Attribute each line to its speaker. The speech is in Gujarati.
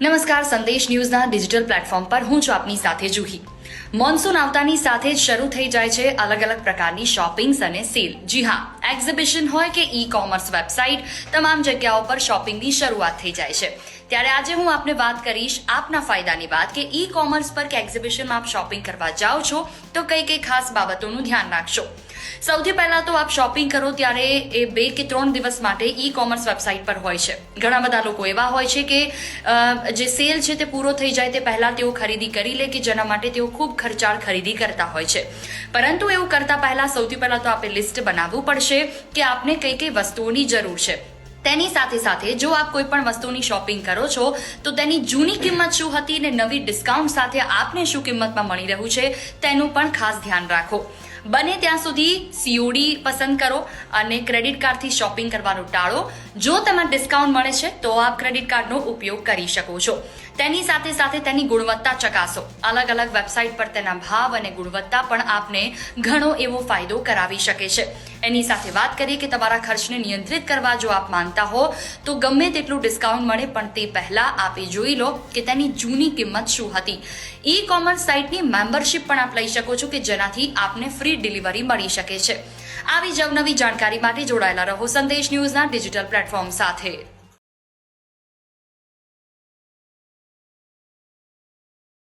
Speaker 1: નમસ્કાર, સંદેશ ન્યૂઝના ડિજિટલ પ્લેટફોર્મ પર હું છું આપની સાથે જુહી। મોન્સૂન આવતાની સાથે જ શરૂ થઈ જાય છે અલગ અલગ પ્રકારની શોપિંગ્સ અને સેલ। જી હા, એક્ઝિબિશન હોય કે ઈ કોમર્સ વેબસાઇટ, તમામ જગ્યાઓ પર શોપિંગની શરૂઆત થઈ જાય છે। ત્યારે આજે હું આપને વાત કરીશ આપના ફાયદાની વાત કે ઈ કોમર્સ પર કે એક્ઝિબિશનમાં આપ શોપિંગ કરવા જાઓ છો તો કઈ ખાસ બાબતોનું ધ્યાન રાખશો। સૌથી પહેલા તો આપ શોપિંગ કરો ત્યારે એ 2 કે 3 દિવસ માટે ઈ કોમર્સ વેબસાઇટ પર હોય છે। ઘણા બધા લોકો એવા હોય છે કે જે સેલ છે તે પૂરો થઈ જાય તે પહેલા તેઓ ખરીદી કરી લે કે જેના માટે તેઓ ખૂબ ખર્ચાળ ખરીદી કરતા હોય છે। પરંતુ એવું કરતા પહેલા સૌથી પહેલા તો આપણે લિસ્ટ બનાવવું પડશે કે આપને કઈ વસ્તુઓની જરૂર છે। તેની સાથે સાથે જો આપ કોઈ પણ વસ્તુની શોપિંગ કરો છો તો તેની જૂની કિંમત શું હતી અને નવી ડિસ્કાઉન્ટ સાથે આપને શું કિંમતમાં મળી રહ્યું છે તેનું પણ ખાસ ધ્યાન રાખો। બને ત્યાં સુધી સીઓડી પસંદ કરો અને ક્રેડિટ કાર્ડથી શોપિંગ કરવાનું ટાળો। જો તેમાં ડિસ્કાઉન્ટ મળે છે તો આપ ક્રેડિટ કાર્ડનો ઉપયોગ કરી શકો છો। તેની સાથે સાથે તેની ગુણવત્તા ચકાસો। અલગ અલગ વેબસાઇટ પર તેના ભાવ અને ગુણવત્તા પણ આપને ઘણો એવો ફાયદો કરાવી શકે છે। એની સાથે વાત કરીએ કે તમારા ખર્ચને નિયંત્રિત કરવા જો આપ માંગતા હો તો ગમે તેટલું ડિસ્કાઉન્ટ મળે પણ તે પહેલા આપે જોઈ લો કે તેની જૂની કિંમત શું હતી। ઈ કોમર્સ સાઇટની મેમ્બરશિપ પણ આપ લઈ શકો છો કે જેનાથી આપને ફ્રી ડિલિવરી મળી શકે છે। આવી જ નવી જાણકારી માટે જોડાયેલા રહો સંદેશ ન્યૂઝના ડિજિટલ પ્લેટફોર્મ સાથે।